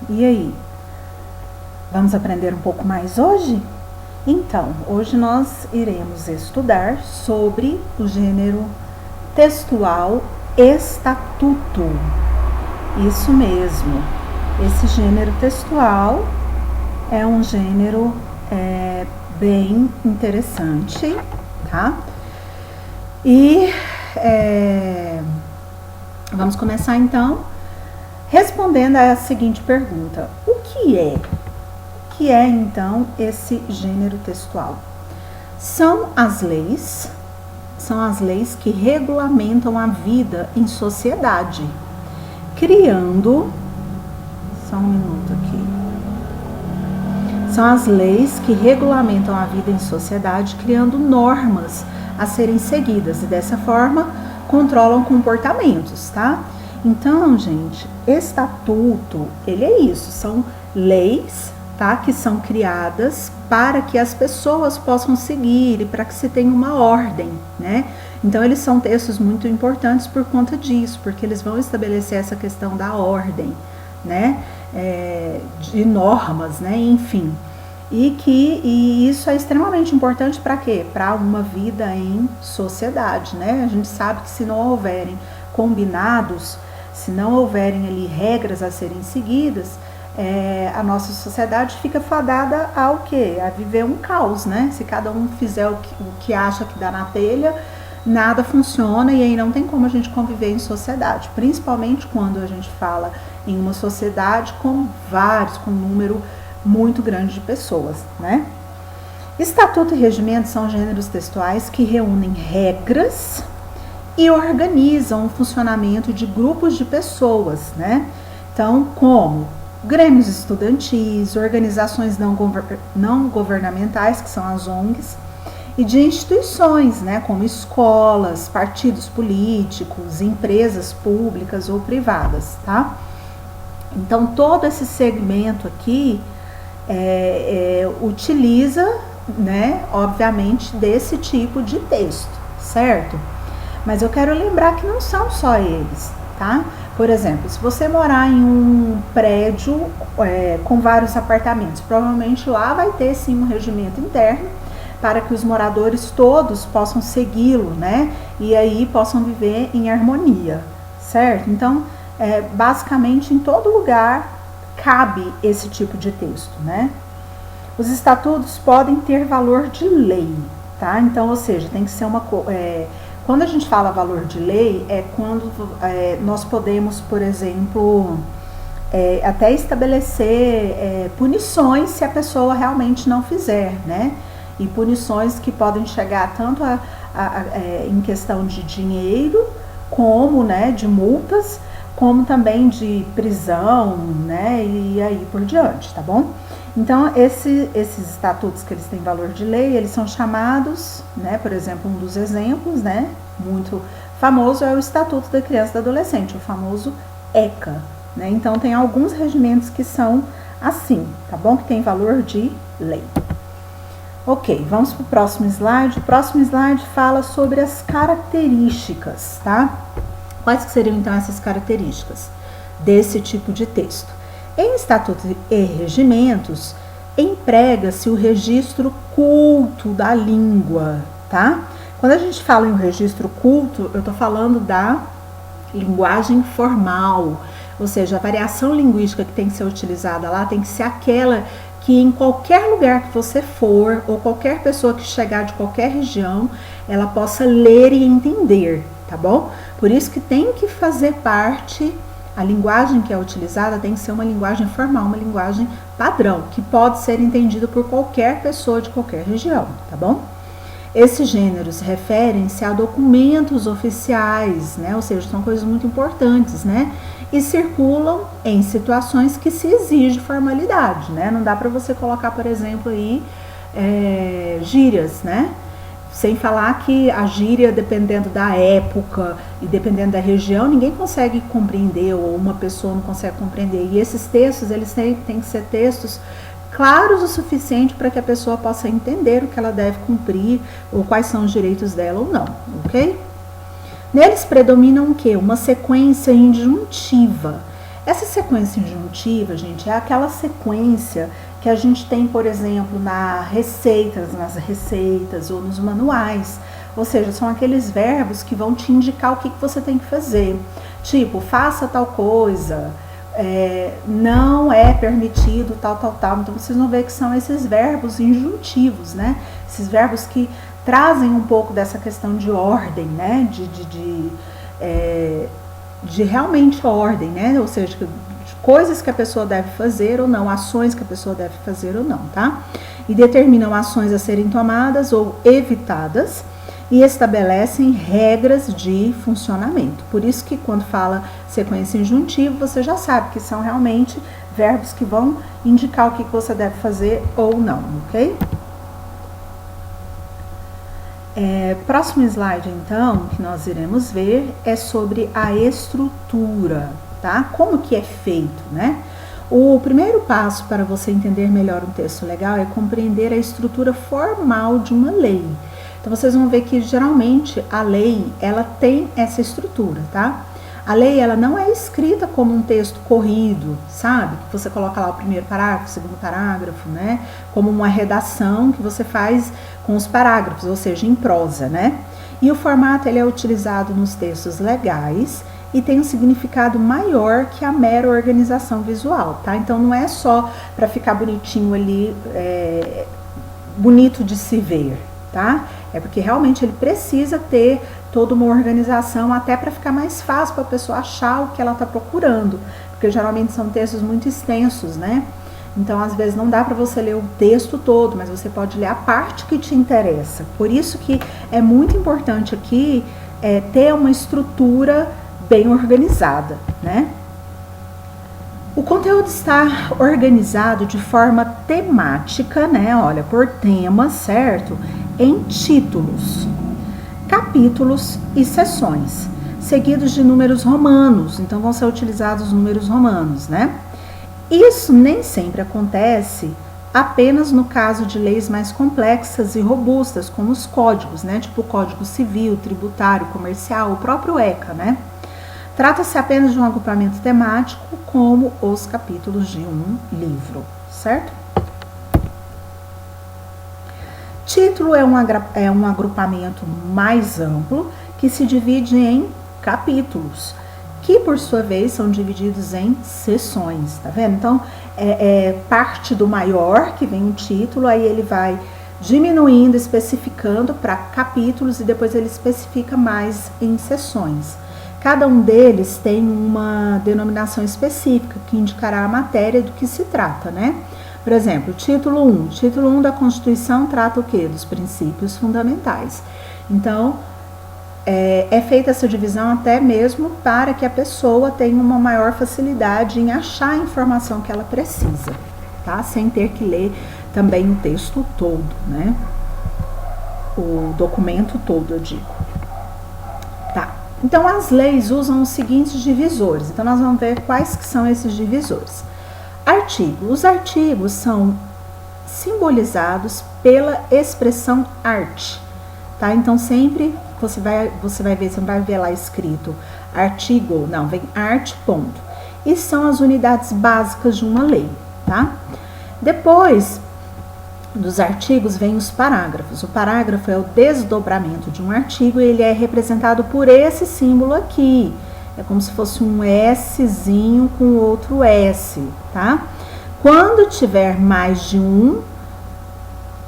E aí? Vamos aprender um pouco mais hoje? Então, hoje nós iremos estudar sobre o gênero textual estatuto. Isso mesmo, esse gênero textual é um gênero bem interessante, tá? E vamos começar então respondendo a seguinte pergunta: o que é então esse gênero textual? São as leis que regulamentam a vida em sociedade, criando. Só um minuto aqui. São as leis que regulamentam a vida em sociedade, criando normas a serem seguidas e dessa forma controlam comportamentos, tá? Então, gente, estatuto, ele é isso, são leis, tá? Que são criadas para que as pessoas possam seguir e para que se tenha uma ordem, né? Então, eles são textos muito importantes por conta disso, porque eles vão estabelecer essa questão da ordem, né? De normas, né? Enfim. E isso é extremamente importante para quê? Para uma vida em sociedade, né? A gente sabe que se não houverem combinados, se não houverem ali regras a serem seguidas, a nossa sociedade fica fadada ao quê? A viver um caos, né? Se cada um fizer o que acha que dá na telha, nada funciona e aí não tem como a gente conviver em sociedade, principalmente quando a gente fala em uma sociedade com um número muito grande de pessoas, né? Estatuto e regimento são gêneros textuais que reúnem regras e organizam o funcionamento de grupos de pessoas, né? Então, como grêmios estudantis, organizações não governamentais, que são as ONGs, e de instituições, né, como escolas, partidos políticos, empresas públicas ou privadas, tá? Então, todo esse segmento aqui utiliza, né, obviamente, desse tipo de texto, certo? Mas eu quero lembrar que não são só eles, tá? Por exemplo, se você morar em um prédio com vários apartamentos, provavelmente lá vai ter sim um regimento interno para que os moradores todos possam segui-lo, né? E aí possam viver em harmonia, certo? Então, basicamente em todo lugar cabe esse tipo de texto, né? Os estatutos podem ter valor de lei, tá? Então, ou seja, tem que ser quando a gente fala valor de lei, é quando nós podemos, por exemplo, até estabelecer punições se a pessoa realmente não fizer, né? E punições que podem chegar tanto em questão de dinheiro, como, né, de multas, como também de prisão, né, e aí por diante, tá bom? Então, esses estatutos que eles têm valor de lei, eles são chamados, né, por exemplo, um dos exemplos, né, muito famoso é o Estatuto da Criança e do Adolescente, o famoso ECA, né? Então, tem alguns regimentos que são assim, tá bom? Que tem valor de lei. Ok, vamos para o próximo slide. O próximo slide fala sobre as características, tá? Quais que seriam, então, essas características desse tipo de texto? Em estatutos e regimentos, emprega-se o registro culto da língua, tá? Quando a gente fala em registro culto, eu estou falando da linguagem formal, ou seja, a variação linguística que tem que ser utilizada lá tem que ser aquela que em qualquer lugar que você for, ou qualquer pessoa que chegar de qualquer região, ela possa ler e entender, tá bom? Por isso que tem que fazer parte, a linguagem que é utilizada tem que ser uma linguagem formal, uma linguagem padrão, que pode ser entendida por qualquer pessoa de qualquer região, tá bom? Esses gêneros referem-se a documentos oficiais, né? Ou seja, são coisas muito importantes, né? E circulam em situações que se exige formalidade, né? Não dá para você colocar, por exemplo, aí gírias, né? Sem falar que a gíria, dependendo da época e dependendo da região, ninguém consegue compreender ou uma pessoa não consegue compreender. E esses textos, eles têm que ser textos claros o suficiente para que a pessoa possa entender o que ela deve cumprir ou quais são os direitos dela ou não, ok? Neles predominam o quê? Uma sequência indjuntiva. Essa sequência injuntiva, gente, é aquela sequência que a gente tem, por exemplo, nas receitas ou nos manuais. Ou seja, são aqueles verbos que vão te indicar o que você tem que fazer. Tipo, faça tal coisa, não é permitido tal. Então, vocês vão ver que são esses verbos injuntivos, né? Esses verbos que trazem um pouco dessa questão de ordem, né? De realmente ordem, né? Ou seja, de coisas que a pessoa deve fazer ou não, ações que a pessoa deve fazer ou não, tá? E determinam ações a serem tomadas ou evitadas e estabelecem regras de funcionamento. Por isso que quando fala sequência injuntiva, você já sabe que são realmente verbos que vão indicar o que você deve fazer ou não, ok? Próximo slide, então, que nós iremos ver é sobre a estrutura, tá? Como que é feito, né? O primeiro passo para você entender melhor um texto legal é compreender a estrutura formal de uma lei. Então, vocês vão ver que, geralmente, a lei, ela tem essa estrutura, tá? A lei, ela não é escrita como um texto corrido, sabe? Que você coloca lá o primeiro parágrafo, o segundo parágrafo, né? Como uma redação que você faz com os parágrafos, ou seja, em prosa, né? E o formato, ele é utilizado nos textos legais e tem um significado maior que a mera organização visual, tá? Então, não é só para ficar bonitinho ali, bonito de se ver, tá? É porque realmente ele precisa ter toda uma organização até para ficar mais fácil para a pessoa achar o que ela está procurando, porque geralmente são textos muito extensos, né? Então, às vezes não dá para você ler o texto todo, mas você pode ler a parte que te interessa. Por isso que é muito importante aqui ter uma estrutura bem organizada, né? O conteúdo está organizado de forma temática, né? Olha, por temas, certo? Em títulos, capítulos e seções, seguidos de números romanos. Então, vão ser utilizados números romanos, né? Isso nem sempre acontece apenas no caso de leis mais complexas e robustas, como os códigos, né? Tipo o Código Civil, Tributário, Comercial, o próprio ECA, né? Trata-se apenas de um agrupamento temático, como os capítulos de um livro, certo? Título é um agrupamento mais amplo que se divide em capítulos, que por sua vez são divididos em seções, tá vendo? Então, parte do maior, que vem o título, aí ele vai diminuindo, especificando para capítulos e depois ele especifica mais em seções. Cada um deles tem uma denominação específica que indicará a matéria do que se trata, né? Por exemplo, título 1. Título 1 da Constituição trata o quê? Dos princípios fundamentais. Então, é feita essa divisão até mesmo para que a pessoa tenha uma maior facilidade em achar a informação que ela precisa, tá? Sem ter que ler também o texto todo, né? O documento todo, eu digo. Tá. Então, as leis usam os seguintes divisores. Então, nós vamos ver quais que são esses divisores. Artigo. Os artigos são simbolizados pela expressão arte, tá? Então, sempre você vai ver, você não vai ver lá escrito artigo, não, vem arte, ponto. E são as unidades básicas de uma lei, tá? Depois dos artigos vem os parágrafos. O parágrafo é o desdobramento de um artigo e ele é representado por esse símbolo aqui. É como se fosse um Szinho com outro S, tá? Quando tiver mais de um,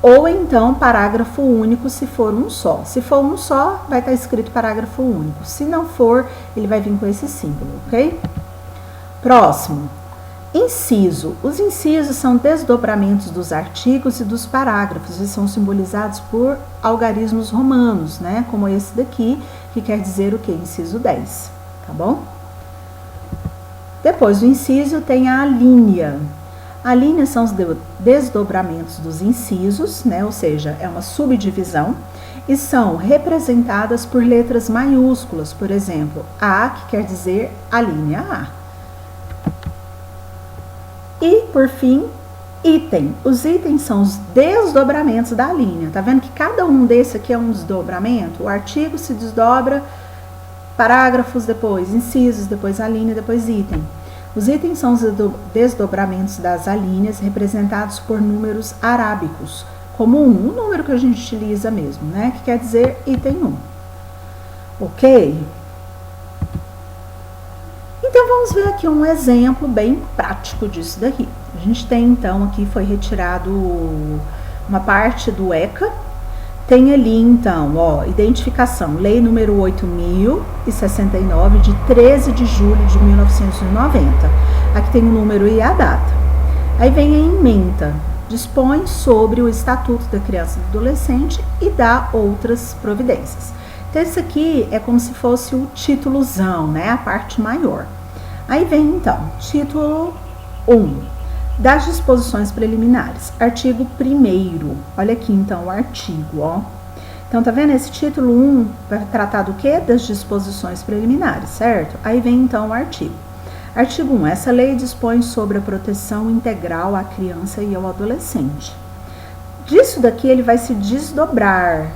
ou então parágrafo único se for um só. Se for um só, vai estar escrito parágrafo único. Se não for, ele vai vir com esse símbolo, ok? Próximo. Inciso. Os incisos são desdobramentos dos artigos e dos parágrafos e são simbolizados por algarismos romanos, né? Como esse daqui, que quer dizer o quê? Inciso 10. Tá bom? Depois do inciso tem a alínea. A linha são os desdobramentos dos incisos, né? Ou seja, é uma subdivisão e são representadas por letras maiúsculas, por exemplo, A, que quer dizer a linha A. E, por fim, item. Os itens são os desdobramentos da linha. Tá vendo que cada um desse aqui é um desdobramento? O artigo se desdobra, parágrafos depois, incisos, depois a linha, depois item. Os itens são os desdobramentos das alíneas representados por números arábicos, como o número que a gente utiliza mesmo, né? Que quer dizer item 1. Ok? Então, vamos ver aqui um exemplo bem prático disso daqui. A gente tem, então, aqui foi retirado uma parte do ECA. Tem ali, então, ó, identificação, lei número 8.069, de 13 de julho de 1990. Aqui tem o número e a data. Aí vem a ementa, dispõe sobre o Estatuto da Criança e do Adolescente e dá outras providências. Então, isso aqui é como se fosse o títulozão, né, a parte maior. Aí vem, então, título 1. Das disposições preliminares, artigo 1º, olha aqui então o artigo, ó. Então, tá vendo? Esse título 1 vai tratar do quê? Das disposições preliminares, certo? Aí vem então o artigo. Artigo 1, essa lei dispõe sobre a proteção integral à criança e ao adolescente. Disso daqui ele vai se desdobrar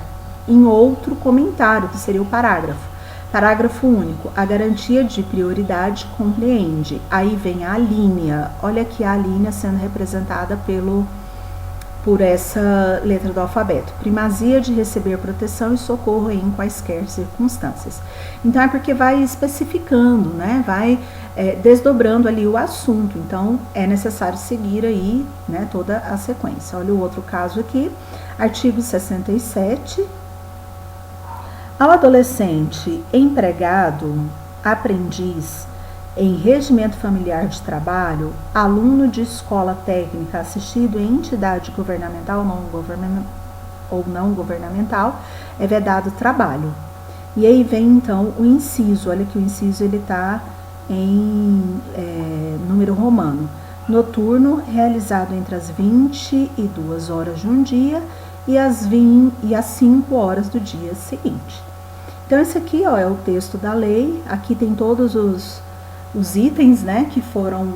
em outro comentário, que seria o parágrafo. Parágrafo único, a garantia de prioridade compreende. Aí vem a linha, olha aqui a linha sendo representada por essa letra do alfabeto. Primazia de receber proteção e socorro em quaisquer circunstâncias. Então é porque vai especificando, né? Vai desdobrando ali o assunto. Então é necessário seguir aí, né, toda a sequência. Olha o outro caso aqui, artigo 67. Ao adolescente empregado, aprendiz em regimento familiar de trabalho, aluno de escola técnica assistido em entidade governamental ou não governamental, é vedado trabalho. E aí vem então o inciso, olha que o inciso ele está em número romano. Noturno, realizado entre as 22 horas de um dia e as 5 horas do dia seguinte. Então, esse aqui, ó, é o texto da lei. Aqui tem todos os itens, né, que foram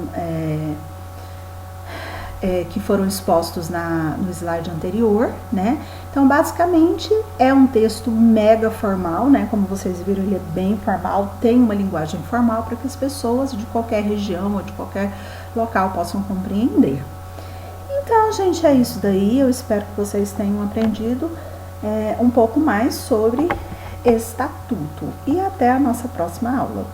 expostos no slide anterior, né. Então, basicamente, é um texto mega formal, né, como vocês viram, ele é bem formal, tem uma linguagem formal para que as pessoas de qualquer região ou de qualquer local possam compreender. Então, gente, é isso daí. Eu espero que vocês tenham aprendido um pouco mais sobre estatuto. E até a nossa próxima aula.